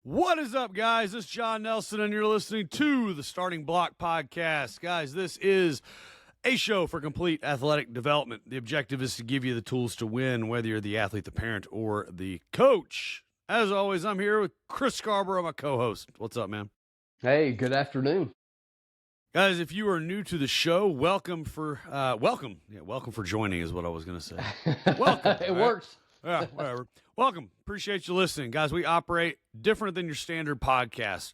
What is up, guys? This is John Nelson, and you're listening to the Starting Block Podcast. Guys, this is a show for complete athletic development. The objective is to give you the tools to win, whether you're the athlete, the parent, or the coach. As always, I'm here with Chris Scarborough, my co-host. What's up, man? Hey, good afternoon. Guys, if you are new to the show, welcome for joining is what I was going to say. Welcome. It works. Yeah, whatever. Welcome. Appreciate you listening. Guys, we operate different than your standard podcast.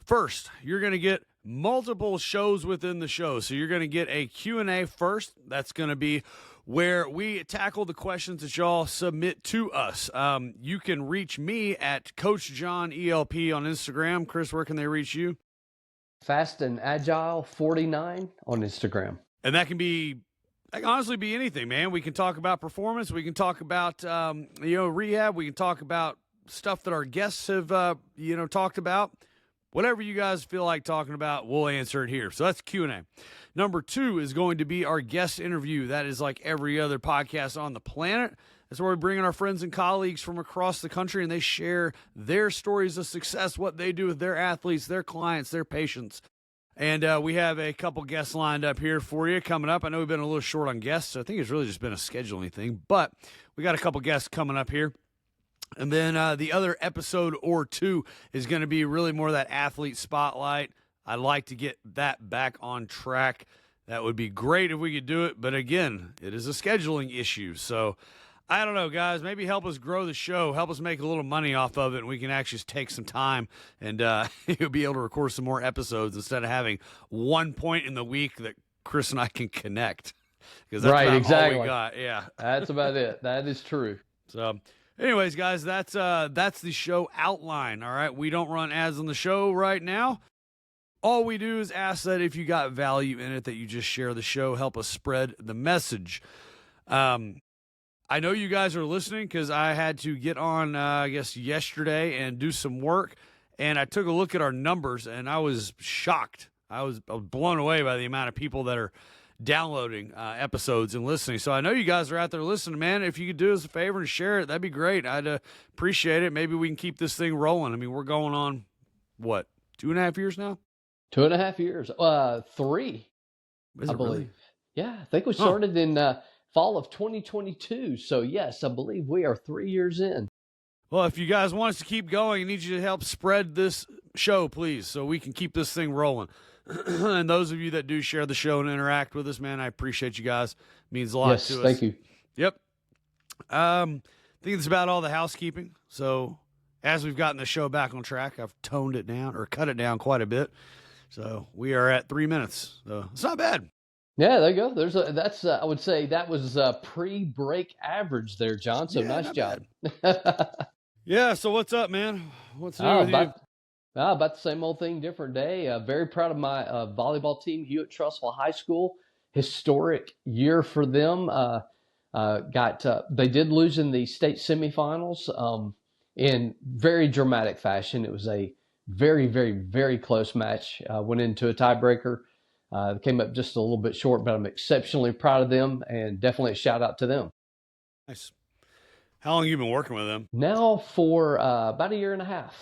First, you're going to get multiple shows within the show. So you're going to get a Q&A first. That's going to be where we tackle the questions that y'all submit to us. You can reach me at Coach John ELP on Instagram. Chris, where can they reach you? Fast and Agile 49 on Instagram. And that can honestly be anything, man. We can talk about performance. We can talk about, rehab. We can talk about stuff that our guests have, talked about. Whatever you guys feel like talking about, we'll answer it here. So that's Q&A. Number 2 is going to be our guest interview. That is like every other podcast on the planet. That's where we bring in our friends and colleagues from across the country, and they share their stories of success, what they do with their athletes, their clients, their patients. And we have a couple guests lined up here for you coming up. I know we've been a little short on guests, so I think it's really just been a scheduling thing. But we got a couple guests coming up here. And then the other episode or two is going to be really more that athlete spotlight. I'd like to get that back on track. That would be great if we could do it. But again, it is a scheduling issue. So I don't know, guys. Maybe help us grow the show, help us make a little money off of it, and we can actually take some time and you'll be able to record some more episodes instead of having one point in the week that Chris and I can connect. Because that's right, about exactly. all we got. Yeah, that's about it. That is true. So, anyways, guys, that's the show outline. All right, we don't run ads on the show right now. All we do is ask that if you got value in it, that you just share the show, help us spread the message. I know you guys are listening because I had to get on, yesterday and do some work, and I took a look at our numbers, and I was shocked. I was blown away by the amount of people that are downloading episodes and listening. So I know you guys are out there listening, man. If you could do us a favor and share it, that'd be great. I'd appreciate it. Maybe we can keep this thing rolling. I mean, we're going on, 2.5 years now? 2.5 years. 3, Is I it believe. really? Yeah, I think we started in fall of 2022. So, yes, I believe we are 3 years in. Well, if you guys want us to keep going, I need you to help spread this show, please, so we can keep this thing rolling. And those of you that do share the show and interact with us, man, I appreciate you guys. It means a lot to us. Yes, thank you. Yep. I think that's about all the housekeeping. So as we've gotten the show back on track, I've toned it down or cut it down quite a bit. So we are at 3 minutes. So it's not bad. Yeah, there you go. I would say that was a pre-break average there, John. So Yeah, nice job. Yeah. So what's up, man? What's new with you? About the same old thing, different day. Very proud of my volleyball team, Hewitt-Trussville High School. Historic year for them. They did lose in the state semifinals in very dramatic fashion. It was a very, very, very close match. Went into a tiebreaker. Came up just a little bit short, but I'm exceptionally proud of them, and definitely a shout out to them. Nice. How long have you been working with them? Now for about a year and a half.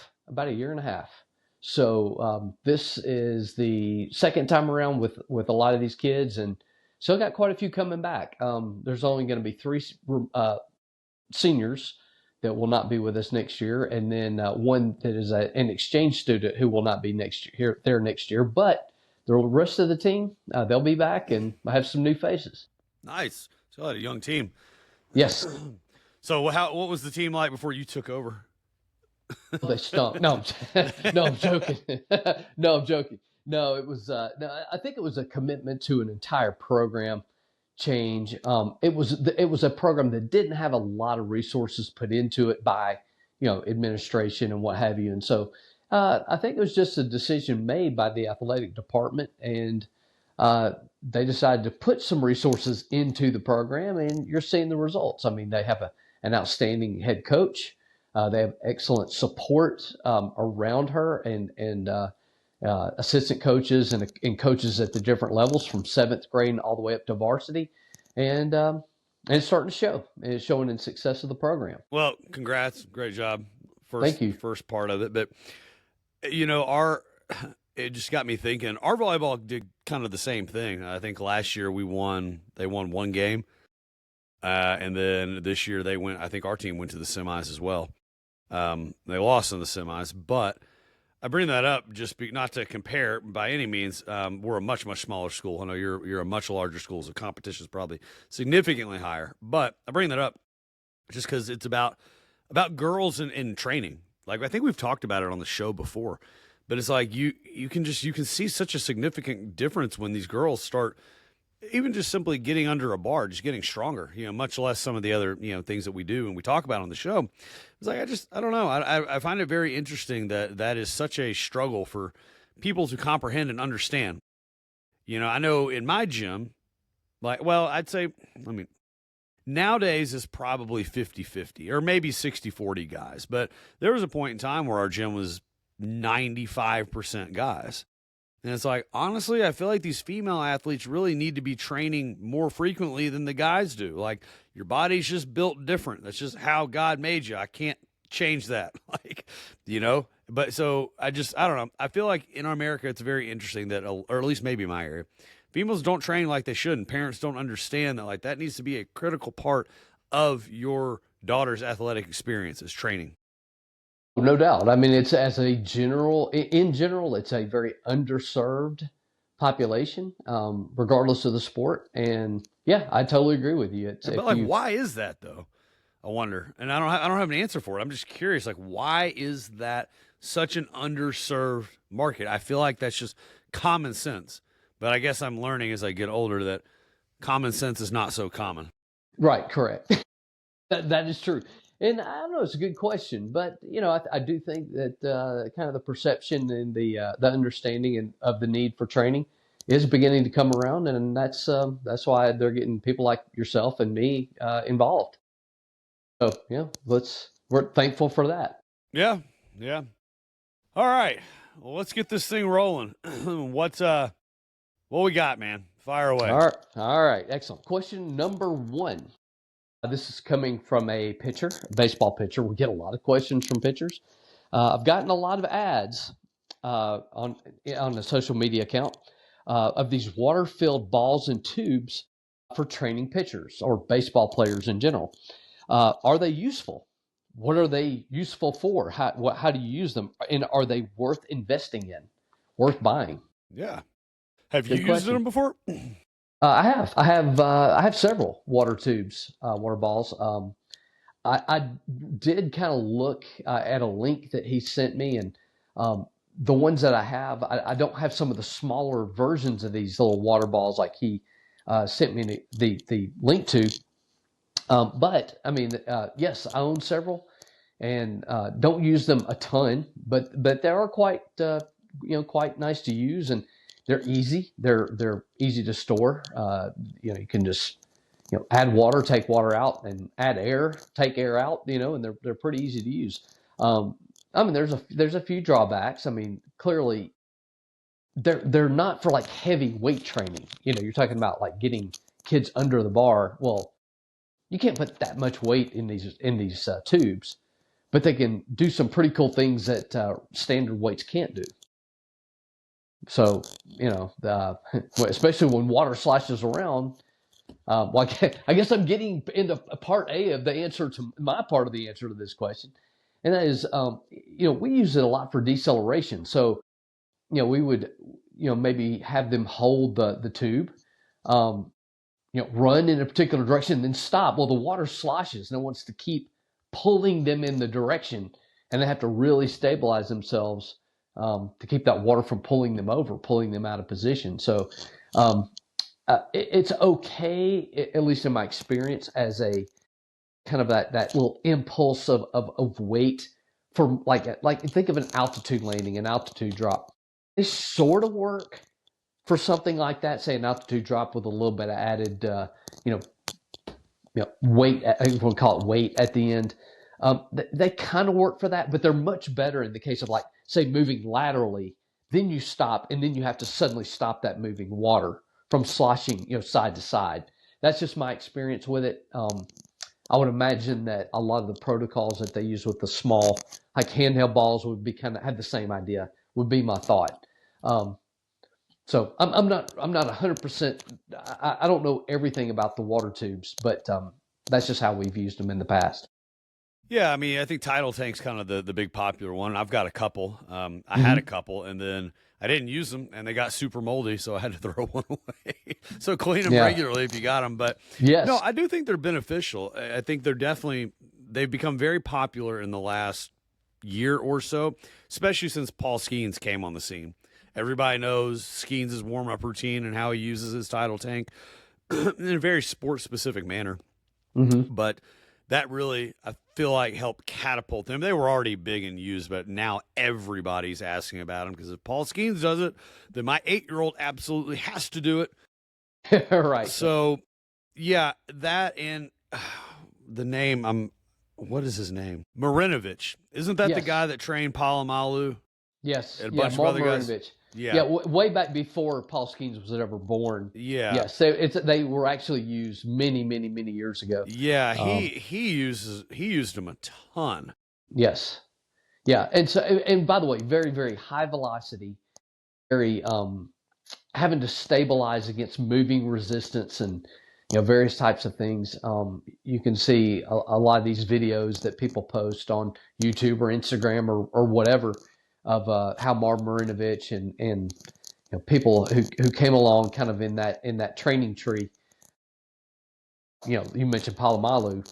So this is the second time around with a lot of these kids, and still got quite a few coming back. There's only going to be 3 seniors that will not be with us next year, and then one that is an exchange student who will not be next year. But the rest of the team, they'll be back, and I have some new faces. Nice. So a young team. Yes. So what was the team like before you took over? They stunk. No, I'm joking. No, I'm joking. No, it was. I think it was a commitment to an entire program change. It was a program that didn't have a lot of resources put into it by, administration and what have you. And so, I think it was just a decision made by the athletic department, and they decided to put some resources into the program, and you're seeing the results. I mean, they have an outstanding head coach. They have excellent support around her, and assistant coaches and coaches at the different levels from 7th grade all the way up to varsity. And it's starting to show. It's showing in success of the program. Well, congrats. Great job Thank you. first part of it. But our it just got me thinking. Our volleyball did kind of the same thing. I think last year they won one game, and then this year they went. I think our team went to the semis as well. They lost in the semis, but I bring that up not to compare by any means. We're a much smaller school. I know you're a much larger school, so competition is probably significantly higher. But I bring that up just because it's about girls in training. Like I think we've talked about it on the show before, but it's like you can see such a significant difference when these girls start even just simply getting under a bar, just getting stronger, much less some of the other, things that we do and we talk about on the show. It's like, I don't know. I find it very interesting that is such a struggle for people to comprehend and understand. I know in my gym, I'd say, nowadays it's probably 50-50 or maybe 60-40 guys, but there was a point in time where our gym was 95% guys. And it's like, honestly, I feel like these female athletes really need to be training more frequently than the guys do. Like, your body's just built different. That's just how God made you. I can't change that. But so I don't know. I feel like in America, it's very interesting that, or at least maybe my area, females don't train like they should. And parents don't understand that, that needs to be a critical part of your daughter's athletic experience is training. No doubt. I mean, it's in general, it's a very underserved population, regardless of the sport. And yeah, I totally agree with you. Why is that though? I wonder. And I don't have an answer for it. I'm just curious, why is that such an underserved market? I feel like that's just common sense, but I guess I'm learning as I get older that common sense is not so common. Right. Correct. That is true. And I don't know, it's a good question, but I do think that kind of the perception and the understanding of the need for training is beginning to come around, and that's why they're getting people like yourself and me involved. So we're thankful for that. Yeah. All right, well, let's get this thing rolling. What we got, man? Fire away. All right, excellent. Question number 1. This is coming from a baseball pitcher. We get a lot of questions from pitchers. I've gotten a lot of ads on the social media account of these water-filled balls and tubes for training pitchers or baseball players in general. Are they useful? What are they useful for? How do you use them? And are they worth investing in, worth buying? Yeah. Have you used them before? I have several water tubes, water balls. I did kind of look at a link that he sent me, and the ones that I have, I don't have some of the smaller versions of these little water balls like he sent me the link to. But I mean, yes, I own several, and don't use them a ton, but they are quite nice to use, and they're easy. They're easy to store. You can just add water, take water out, and add air, take air out. And they're pretty easy to use. I mean, there's a few drawbacks. I mean, clearly, they're not for like heavy weight training. You're talking about like getting kids under the bar. Well, you can't put that much weight in these tubes, but they can do some pretty cool things that standard weights can't do. So, especially when water slashes around, I guess I'm getting into part A of the answer to my part of the answer to this question. And that is, we use it a lot for deceleration. So, we would, maybe have them hold the tube, run in a particular direction, then stop. Well, the water sloshes and it wants to keep pulling them in the direction, and they have to really stabilize themselves to keep that water from pulling them over, pulling them out of position. So it's okay, at least in my experience, as a kind of that little impulse of weight for like think of an altitude landing, an altitude drop. They sort of work for something like that, say an altitude drop with a little bit of added, weight. I would call it weight at the end. They kind of work for that, but they're much better in the case of like, say, moving laterally. Then you stop, and then you have to suddenly stop that moving water from sloshing, side to side. That's just my experience with it. I would imagine that a lot of the protocols that they use with the small, like handheld balls, would be kind of have the same idea. Would be my thought. Um, so I'm not 100%. I don't know everything about the water tubes, but that's just how we've used them in the past. Yeah, I mean, I think tidal tank's kind of the big popular one. I've got a couple. I had a Hmm. couple, and then I didn't use them, and they got super moldy, so I had to throw one away. So clean them Yeah. regularly if you got them. But no, Yes. I do think they're beneficial. I think they've become very popular in the last year or so, especially since Paul Skeens came on the scene. Everybody knows Skeens' warm up routine and how he uses his tidal tank in a very sport specific manner. Hmm. But that really, I feel like, helped catapult them. They were already big and used, but now everybody's asking about them because if Paul Skeens does it, then my 8-year-old absolutely has to do it. Right. So, yeah, that and the name, what is his name? Marinovich. Isn't that the Yes. guy that trained Palomalu Yes. and a Yeah. bunch of Mark other guys? Marinovich. Yeah. Yeah. Way back before Paul Skeens was ever born. Yeah. Yes. So they were actually used many, many, many years ago. Yeah, Um, he used them a ton. yes. Yeah. And so, and by the way, very, very high velocity, very, having to stabilize against moving resistance and various types of things. You can see a lot of these videos that people post on YouTube or Instagram or whatever of how Marv Marinovich and people who came along kind of in that training tree. You mentioned Palomalu.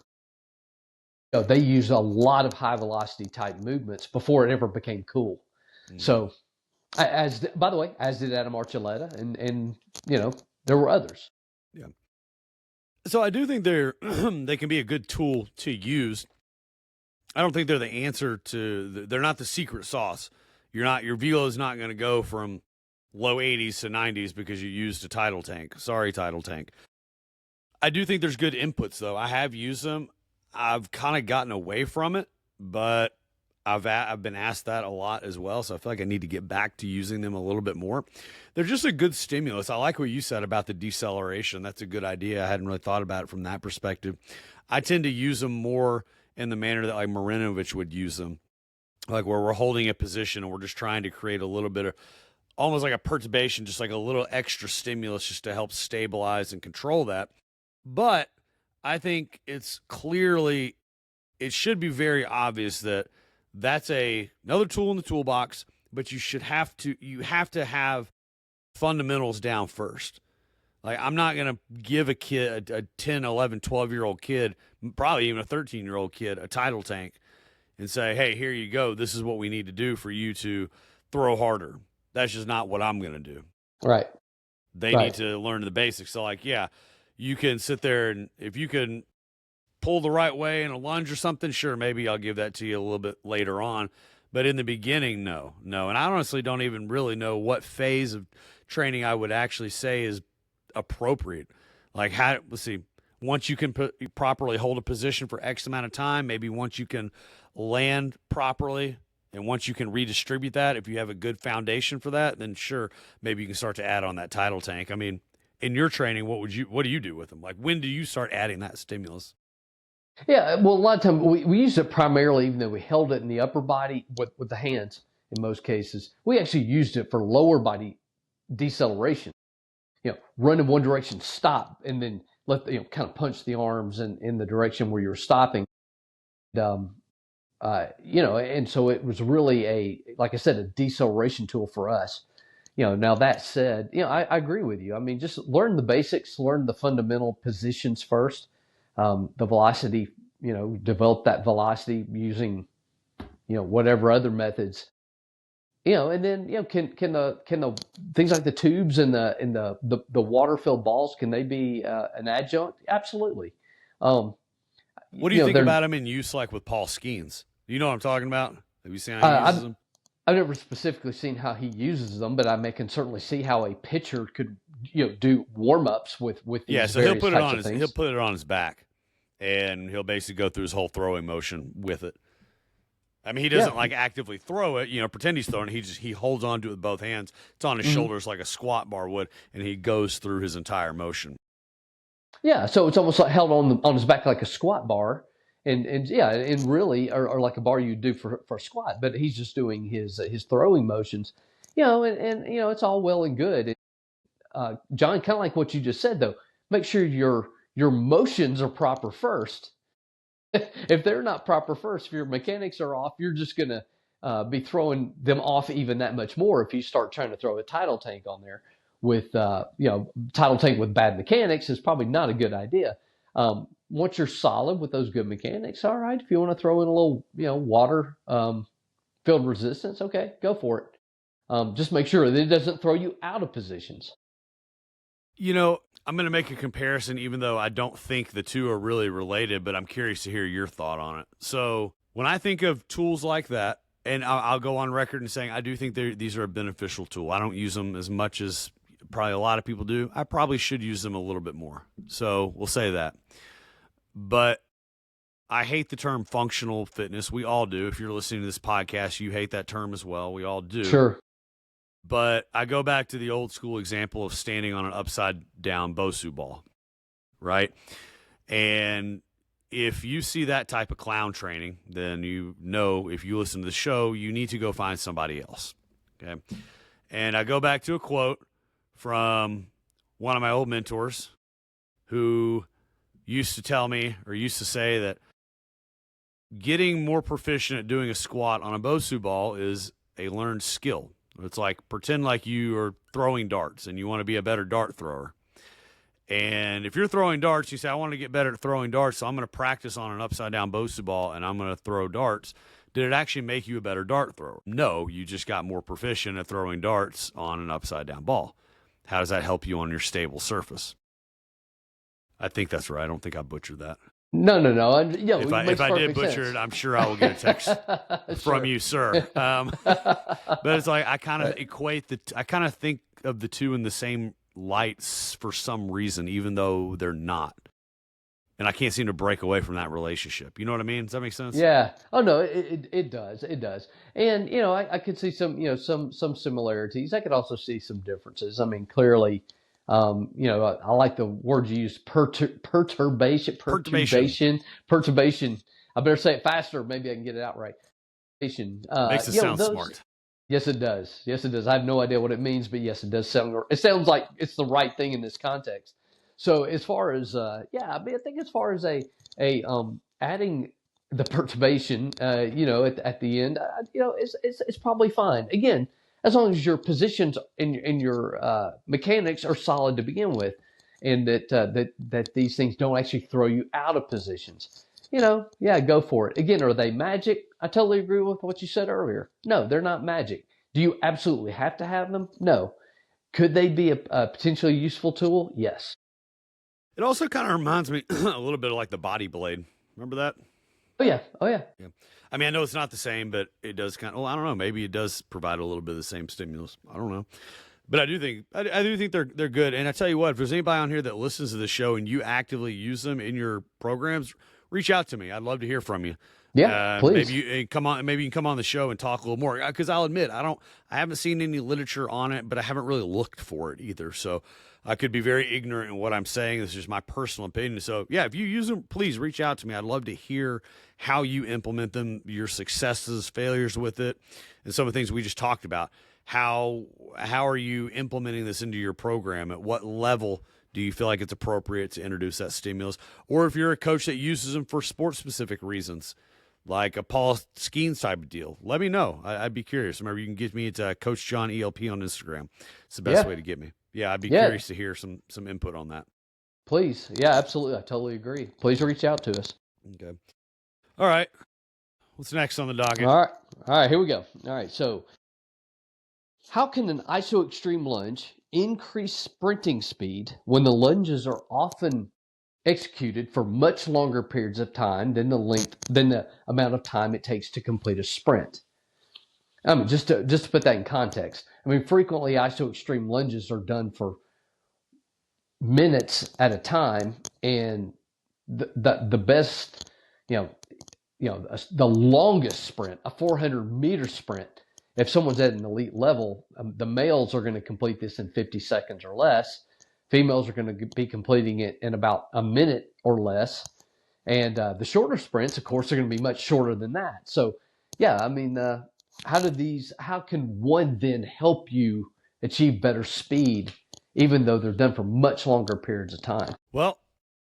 They used a lot of high velocity type movements before it ever became cool. Mhm. So as by the way, as did Adam Archuleta, and there were others. Yeah. So I do think they can be a good tool to use. I don't think they're the answer they're not the secret sauce. Your velo is not going to go from low 80s to 90s because you used a tidal tank. Sorry, tidal tank. I do think there's good inputs though. I have used them. I've kind of gotten away from it, but I've been asked that a lot as well, so I feel like I need to get back to using them a little bit more. They're just a good stimulus. I like what you said about the deceleration. That's a good idea. I hadn't really thought about it from that perspective. I tend to use them more in the manner that like Marinovich would use them, like where we're holding a position and we're just trying to create a little bit of almost like a perturbation, just like a little extra stimulus just to help stabilize and control that. But I think it should be very obvious that that's another tool in the toolbox, but you have to have fundamentals down first. Like I'm not going to give a kid a 10, 11, 12-year-old kid, probably even a 13-year-old kid, a tidal tank and say, "Hey, here you go. This is what we need to do for you to throw harder." That's just not what I'm going to do. Right. They need Right. to learn the basics. So like, yeah, you can sit there and if you can pull the right way in a lunge or something, sure, maybe I'll give that to you a little bit later on. But in the beginning, no. And I honestly don't even really know what phase of training I would actually say is appropriate. Like, let's see, once you can properly hold a position for X amount of time, maybe once you can land properly, and once you can redistribute that, if you have a good foundation for that, then sure, maybe you can start to add on that tidal tank. I mean, in your training, what do you do with them? Like, when do you start adding that stimulus? Yeah. Well, a lot of times we used it primarily, even though we held it in the upper body with the hands in most cases. We actually used it for lower body deceleration. Run in one direction, stop, and then kind of punch the arms in the direction where you're stopping. Um, and so it was really like I said, a deceleration tool for us. Now that said, I agree with you. I mean, just learn the basics, learn the fundamental positions first. The velocity, develop that velocity using, whatever other methods, and then can the things like the tubes and the water filled balls, can they be an adjunct? Absolutely. Um, What do you think they're about him in use, like with Paul Skeens? You know what I'm talking about? Have you seen how he uh, uses I've them? I've never specifically seen how he uses them, but can certainly see how a pitcher could do warm ups with Yeah, these so he'll various put it types on of he'll things. put it on his back, and he'll basically go through his whole throwing motion with it. I mean, he Yeah. doesn't like actively throw it, pretend he's throwing it. He holds on to it with both hands. It's on his Hmm. shoulders like a squat bar would, and he goes through his entire motion. Yeah, so it's almost like held on his back like a squat bar, and yeah, and really, or like a bar you do for a squat, but he's just doing his throwing motions, and it's all well and good. John, kind of like what you just said though, make sure your motions are proper first. If they're not proper first, if your mechanics are off, you're just gonna be throwing them off even that much more if you start trying to throw a tidal tank on there with tidal tank with bad mechanics is probably not a good idea. Once you're solid with those good mechanics, all right. If you want to throw in a little water field resistance, okay, go for it. Just make sure that it doesn't throw you out of positions. I'm going to make a comparison, even though I don't think the two are really related, but I'm curious to hear your thought on it. So when I think of tools like that, and I'll go on record in saying I do think these are a beneficial tool. I don't use them as much as probably a lot of people do. I probably should use them a little bit more. So we'll say that. But I hate the term functional fitness. We all do. If you're listening to this podcast, you hate that term as well. We all do. Sure. But I go back to the old school example of standing on an upside down Bosu ball, right? And if you see that type of clown training, then if you listen to the show, you need to go find somebody else, okay? And I go back to a quote from one of my old mentors who used to tell me, or used to say, that getting more proficient at doing a squat on a Bosu ball is a learned skill. It's like pretend like you are throwing darts and you want to be a better dart thrower. And if you're throwing darts, you say, I want to get better at throwing darts, so I'm going to practice on an upside down Bosu ball and I'm going to throw darts. Did it actually make you a better dart thrower? No, you just got more proficient at throwing darts on an upside down ball. How does that help you on your stable surface? I think that's right. I don't think I butchered that. No. If I did butcher it, I'm sure I will get a text from you, sir. But it's like I kind of I kind of think of the two in the same lights for some reason, even though they're not. And I can't seem to break away from that relationship. You know what I mean? Does that make sense? Yeah. Oh no, it does. It does. And I could see some similarities. I could also see some differences. I mean, clearly. I like the word you use, perturbation. I better say it faster. Maybe I can get it out right. Makes it sound smart. Yes, it does. Yes, it does. I have no idea what it means, but yes, it does sound. It sounds like it's the right thing in this context. So as far as I think as far as adding the perturbation, at the end, it's probably fine. Again, as long as your positions and your mechanics are solid to begin with, and that these things don't actually throw you out of positions. Go for it. Again, are they magic? I totally agree with what you said earlier. No, they're not magic. Do you absolutely have to have them? No. Could they be a potentially useful tool? Yes. It also kind of reminds me a little bit of like the body blade. Remember that? Oh yeah. Yeah. I mean, I know it's not the same, but it does kind of. Well, I don't know. Maybe it does provide a little bit of the same stimulus. I don't know, but I do think they're good. And I tell you what, if there's anybody on here that listens to the show and you actively use them in your programs, reach out to me. I'd love to hear from you. Yeah, please. Maybe you can come on the show and talk a little more. Because I'll admit, I haven't seen any literature on it, but I haven't really looked for it either. So I could be very ignorant in what I'm saying. This is just my personal opinion. So yeah, if you use them, please reach out to me. I'd love to hear how you implement them, your successes, failures with it, and some of the things we just talked about. How are you implementing this into your program? At what level do you feel like it's appropriate to introduce that stimulus? Or if you're a coach that uses them for sport-specific reasons, like a Paul Skeens type of deal, let me know. I'd be curious. Remember, you can get me at Coach John ELP on Instagram. It's the best way to get me. Yeah, I'd be curious to hear some input on that. Please. Yeah, absolutely. I totally agree. Please reach out to us. Okay. All right. What's next on the docket? All right, here we go. All right, so how can an iso extreme lunge increase sprinting speed when the lunges are often executed for much longer periods of time than the amount of time it takes to complete a sprint? I mean, just to put that in context, I mean, frequently iso extreme lunges are done for minutes at a time, and the best, the longest sprint, a 400-meter sprint, if someone's at an elite level, the males are going to complete this in 50 seconds or less. Females are going to be completing it in about a minute or less. And the shorter sprints, of course, are going to be much shorter than that. So, yeah, I mean, how can one then help you achieve better speed, even though they're done for much longer periods of time? Well,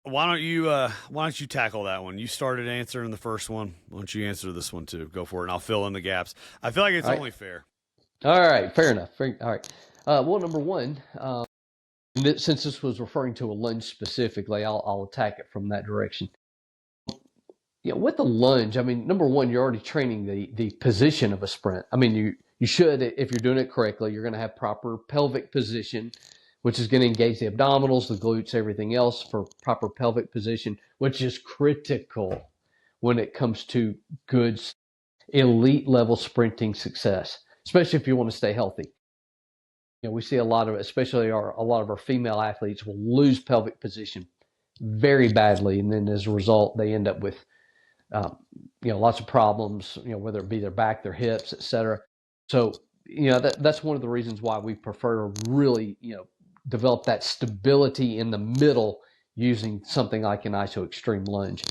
why don't you tackle that one? You started answering the first one. Why don't you answer this one too? Go for it, and I'll fill in the gaps. I feel like it's only fair. All right, fair enough. All right. Well, number one, since this was referring to a lunge specifically, I'll attack it from that direction. With the lunge, I mean, number one, you're already training the position of a sprint. I mean, you should, if you're doing it correctly, you're going to have proper pelvic position, which is going to engage the abdominals, the glutes, everything else for proper pelvic position, which is critical when it comes to good elite level sprinting success, especially if you want to stay healthy. We see a lot of, especially a lot of our female athletes will lose pelvic position very badly, and then as a result, they end up with lots of problems, whether it be their back, their hips, etc. So, that's one of the reasons why we prefer to really, develop that stability in the middle using something like an iso extreme lunge.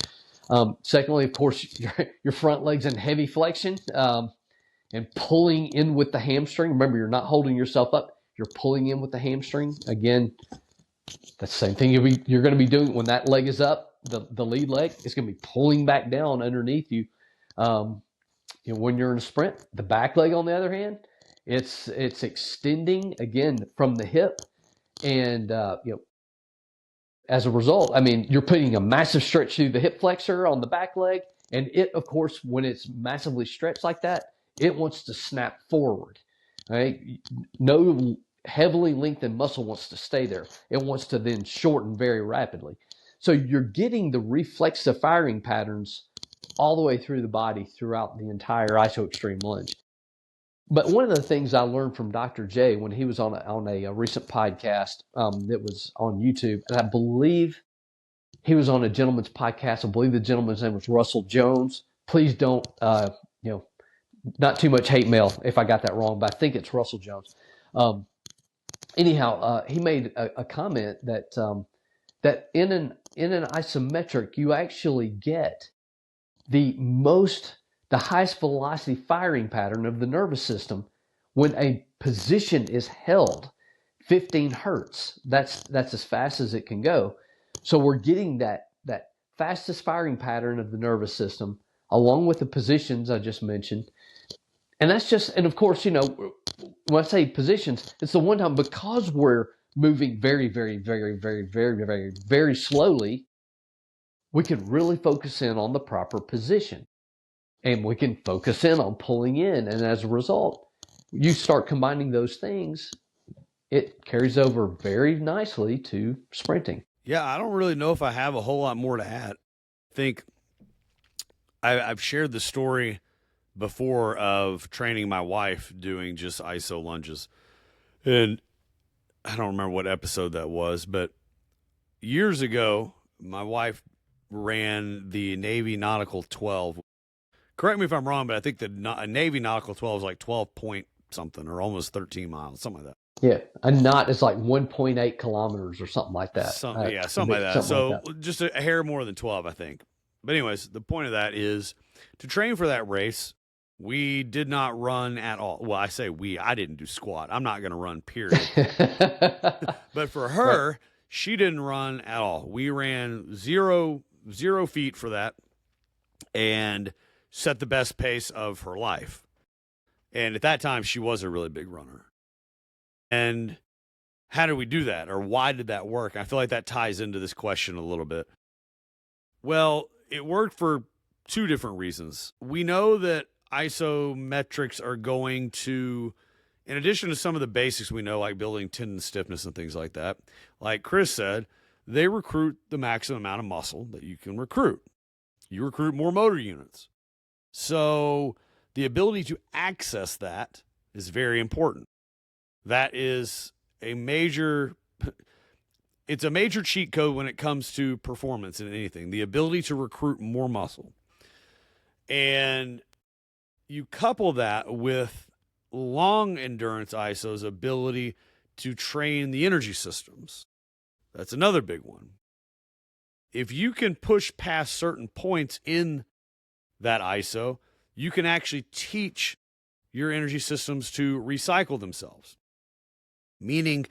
Secondly, of course, your front legs in heavy flexion and pulling in with the hamstring. Remember, you're not holding yourself up. You're pulling in with the hamstring. Again, that's the same thing you're going to be doing when that leg is up. The lead leg is going to be pulling back down underneath you. When you're in a sprint, the back leg, on the other hand, it's extending again from the hip, and as a result, I mean, you're putting a massive stretch through the hip flexor on the back leg, and it, of course, when it's massively stretched like that, it wants to snap forward. Right? No heavily lengthened muscle wants to stay there. It wants to then shorten very rapidly. So you're getting the reflexive firing patterns all the way through the body throughout the entire iso extreme lunge. But one of the things I learned from Dr. J when he was on a recent podcast that was on YouTube, and I believe he was on a gentleman's podcast. I believe the gentleman's name was Russell Jones. Please don't, not too much hate mail if I got that wrong, but I think it's Russell Jones. Anyhow, he made a comment that that in an isometric, you actually get the highest velocity firing pattern of the nervous system when a position is held 15 hertz. That's as fast as it can go. So we're getting that fastest firing pattern of the nervous system along with the positions I just mentioned. And of course, when I say positions, it's the one time, because we're moving very, very, very, very, very, very, very slowly, we can really focus in on the proper position. And we can focus in on pulling in. And as a result, you start combining those things, it carries over very nicely to sprinting. Yeah, I don't really know if I have a whole lot more to add. I think I've shared the story before of training my wife doing just iso lunges. And I don't remember what episode that was, but years ago, my wife ran the Navy Nautical 12. Correct me if I'm wrong, but I think the Navy Nautical 12 is like 12 point something or almost 13 miles, something like that. Yeah, a knot is like 1.8 kilometers or something like that. Something like that. So just a hair more than 12, I think. But anyways, the point of that is to train for that race, we did not run at all. Well, I say I didn't do squat. I'm not going to run, period. But for her, right, she didn't run at all. We ran zero feet for that and set the best pace of her life. And at that time, she was a really big runner. And how did we do that? Or why did that work? I feel like that ties into this question a little bit. Well, it worked for two different reasons. We know that isometrics are going to, in addition to some of the basics we know, like building tendon stiffness and things like that, like Chris said, they recruit the maximum amount of muscle that you can recruit. You recruit more motor units. So the ability to access that is very important. That is it's a major cheat code when it comes to performance in anything, the ability to recruit more muscle. And you couple that with long endurance iso's ability to train the energy systems. That's another big one. If you can push past certain points in that ISO, you can actually teach your energy systems to recycle themselves. Meaning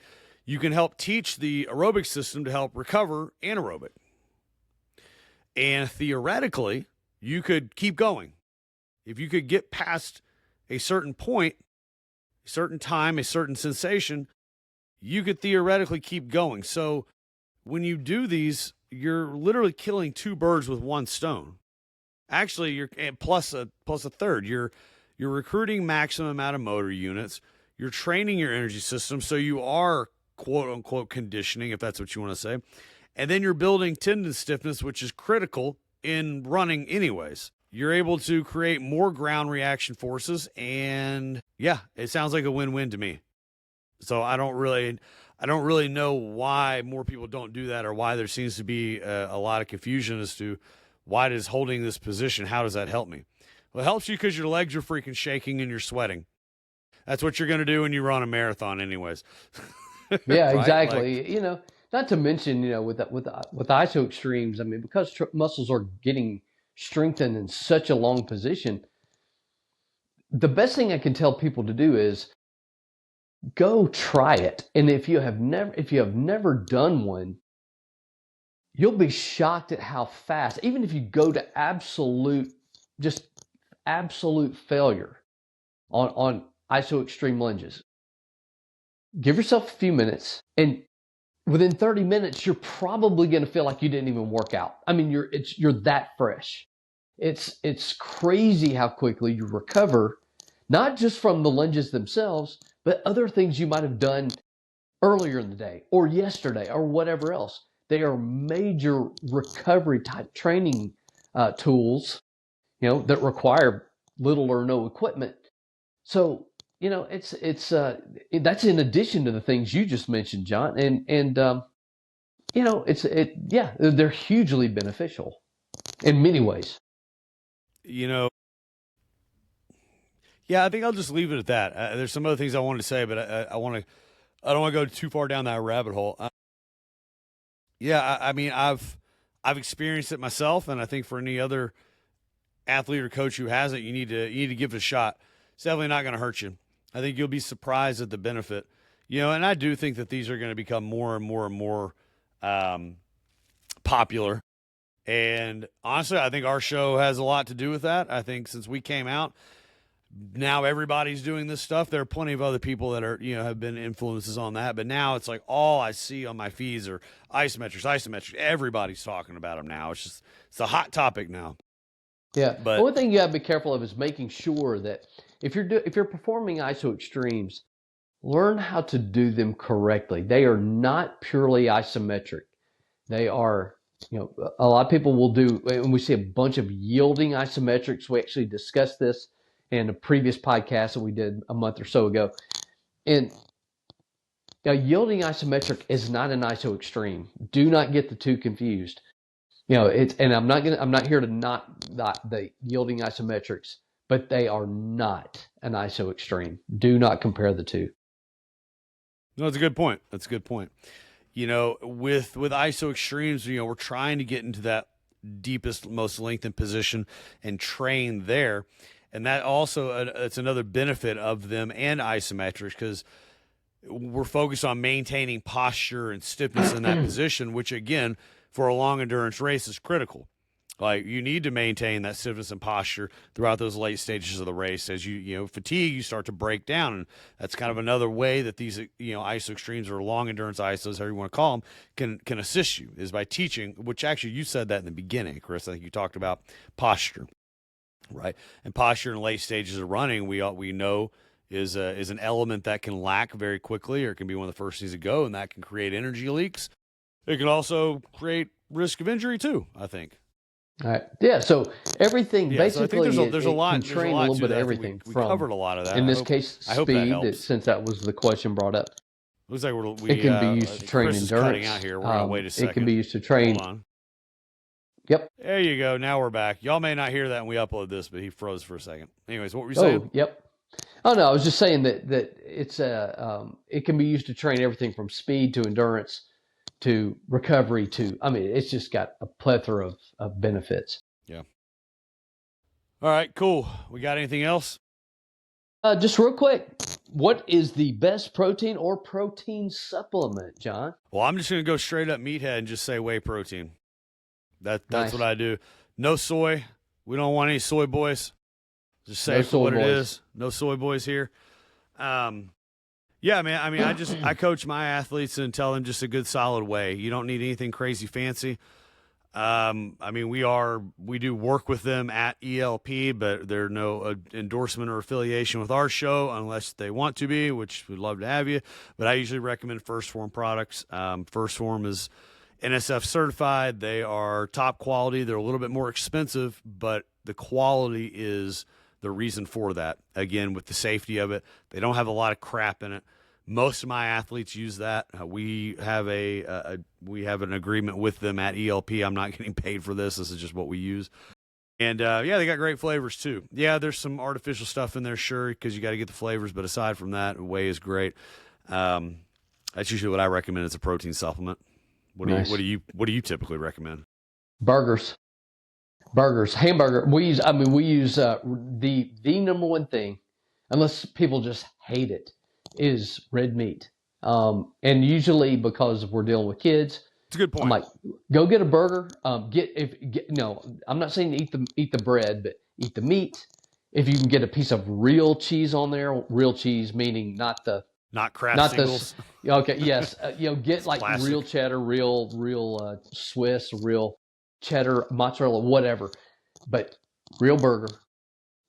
you can help teach the aerobic system to help recover anaerobic. And theoretically, you could keep going. If you could get past a certain point, a certain time, a certain sensation, you could theoretically keep going. So when you do these, you're literally killing two birds with one stone. Actually, you're plus a third. You're recruiting maximum amount of motor units. You're training your energy system, so you are quote unquote conditioning, if that's what you want to say. And then you're building tendon stiffness, which is critical in running anyways. You're able to create more ground reaction forces, and yeah, it sounds like a win-win to me. So I don't really know why more people don't do that, or why there seems to be a lot of confusion as to why does holding this position, how does that help me? Well, it helps you because your legs are freaking shaking and you're sweating. That's what you're going to do when you run a marathon anyways. Yeah, Right? exactly. Not to mention, with iso extremes, I mean, because muscles are getting strengthened in such a long position, the best thing I can tell people to do is go try it. And if you have never done one, you'll be shocked at how fast, even if you go to absolute failure on iso extreme lunges. Give yourself a few minutes, and within 30 minutes, you're probably going to feel like you didn't even work out. I mean, you're that fresh. It's crazy how quickly you recover, not just from the lunges themselves, but other things you might have done earlier in the day or yesterday or whatever else. They are major recovery type training tools, that require little or no equipment. So, that's in addition to the things you just mentioned, John, and they're hugely beneficial in many ways. Yeah, I think I'll just leave it at that. There's some other things I wanted to say, but I don't want to go too far down that rabbit hole. I mean, I've experienced it myself, and I think for any other athlete or coach who hasn't, you need to give it a shot. It's definitely not going to hurt you. I think you'll be surprised at the benefit. And I do think that these are going to become more and more and more popular. And honestly, I think our show has a lot to do with that. I think since we came out, now everybody's doing this stuff. There are plenty of other people that are, have been influences on that. But now it's like all I see on my feeds are isometrics. Everybody's talking about them now. It's a hot topic now. Yeah. But the one thing you got to be careful of is making sure that if you're performing iso extremes, learn how to do them correctly. They are not purely isometric. They are, a lot of people will do, and we see a bunch of yielding isometrics. We actually discussed this in a previous podcast that we did a month or so ago. And a yielding isometric is not an iso extreme. Do not get the two confused. And I'm not here to not the yielding isometrics, but they are not an iso extreme. Do not compare the two. No, that's a good point. With iso extremes, we're trying to get into that deepest, most lengthened position and train there. And that also, it's another benefit of them and isometrics, because we're focused on maintaining posture and stiffness in that position, which again, for a long endurance race is critical. Like, you need to maintain that stiffness and posture throughout those late stages of the race. As you fatigue, you start to break down. And that's kind of another way that these, iso extremes or long endurance isos, however you want to call them, can assist you, is by teaching, which actually you said that in the beginning, Chris. I think you talked about posture, right? And posture in late stages of running, we know is an element that can lack very quickly, or it can be one of the first things to go, and that can create energy leaks. It can also create risk of injury too, I think. All right. Yeah. So everything basically, so there's a lot. Can train a little bit of everything. We covered a lot of that. In this case, speed. Since that was the question brought up. Looks like it can be used to train Chris endurance. Cutting out here. We're gonna wait a second. It can be used to train. Hold on. Yep. There you go. Now we're back. Y'all may not hear that when we upload this, but he froze for a second. Anyways, what were you saying? Oh, yep. Oh no, I was just saying that it's it can be used to train everything from speed to endurance to recovery to, I mean, it's just got a plethora of benefits. Yeah. All right, cool. We got anything else? Just real quick, what is the best protein or protein supplement, John? Well, I'm just going to go straight up meathead and just say whey protein. That's Nice. what I do. No soy. We don't want any soy boys. Just say No it for soy what boys. it is. No soy boys here. Yeah, man. I mean, I coach my athletes and tell them just a good solid whey. You don't need anything crazy fancy. I mean, we do work with them at ELP, but they're no endorsement or affiliation with our show unless they want to be, which we'd love to have you. But I usually recommend First Form products. First Form is NSF certified. They are top quality. They're a little bit more expensive, but the quality is the reason for that. Again, with the safety of it, they don't have a lot of crap in it. Most of my athletes use that. We have an agreement with them at ELP. I'm not getting paid for this. This is just what we use. And yeah, they got great flavors too. Yeah, there's some artificial stuff in there, sure, because you got to get the flavors. But aside from that, whey is great. That's usually what I recommend as a protein supplement. What do you typically recommend? Burgers, hamburger. We use the number one thing, unless people just hate it, is red meat. And usually because we're dealing with kids, it's a good point. I'm like, go get a burger. No, I'm not saying eat the bread, but eat the meat. If you can get a piece of real cheese on there, real cheese meaning not Kraft singles. Okay, yes, get like classic. real cheddar, real Swiss, real cheddar, mozzarella, whatever. But real burger,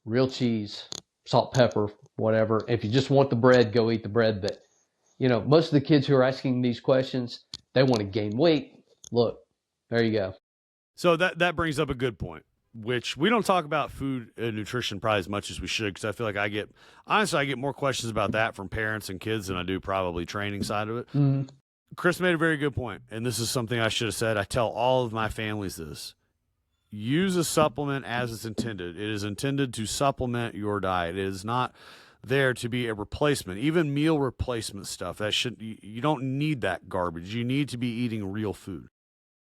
real cheese, salt, pepper, whatever. If you just want the bread, go eat the bread. But most of the kids who are asking these questions, they want to gain weight. Look, there you go. So that brings up a good point, which we don't talk about food and nutrition probably as much as we should, because I feel like I get more questions about that from parents and kids than I do probably training side of it. Mm-hmm. Chris made a very good point, and this is something I should have said. I tell all of my families this. Use a supplement as it's intended. It is intended to supplement your diet. It is not there to be a replacement. Even meal replacement stuff, you don't need that garbage. You need to be eating real food.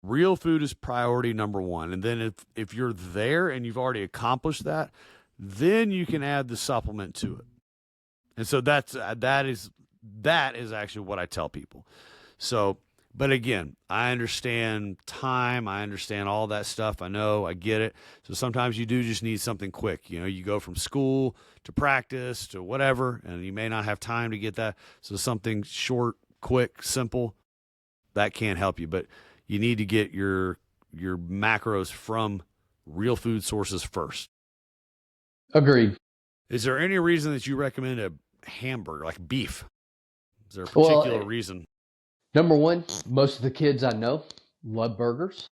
Real food is priority number one. And then if you're there and you've already accomplished that, then you can add the supplement to it. And so that is actually what I tell people. So, but again, I understand time. I understand all that stuff. I know, I get it. So sometimes you do just need something quick. You go from school to practice to whatever, and you may not have time to get that. So something short, quick, simple, that can't help you. But you need to get your macros from real food sources first. Agreed. Is there any reason that you recommend a hamburger, like beef? Is there a particular reason? Number one, most of the kids I know love burgers.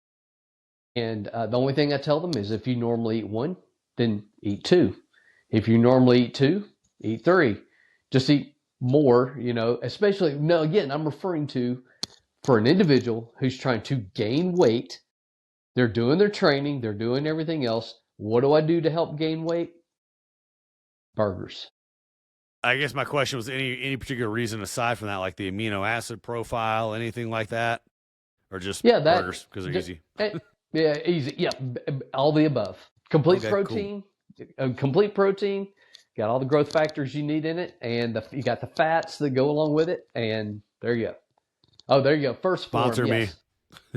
And the only thing I tell them is if you normally eat one, then eat two. If you normally eat two, eat three. Just eat more, especially, again, I'm referring to for an individual who's trying to gain weight. They're doing their training. They're doing everything else. What do I do to help gain weight? Burgers. I guess my question was any particular reason aside from that, like the amino acid profile, anything like that? Or just burgers because they're easy? Yeah, easy. Yeah, all the above. Complete protein. Got all the growth factors you need in it, and you got the fats that go along with it, and there you go. Oh, there you go. First Form. Sponsor me.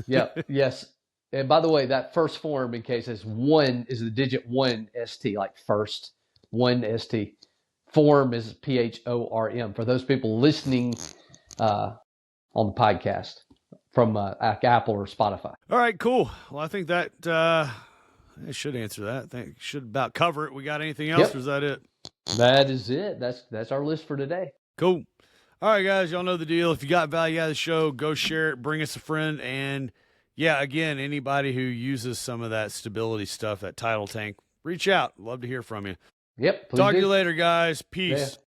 Yeah, yes. And by the way, that First Form, in case it's one, is the digit 1 ST, like first, 1 ST. Form is PHORM. For those people listening on the podcast from Apple or Spotify. All right, cool. Well, I think that it should answer that. I think it should about cover it. We got anything else, or is that it? That is it. That's our list for today. Cool. All right, guys, y'all know the deal. If you got value out of the show, go share it, bring us a friend. And, yeah, again, anybody who uses some of that stability stuff, that tidal tank, reach out. Love to hear from you. Yep. Talk to you later, guys. Peace. Yeah.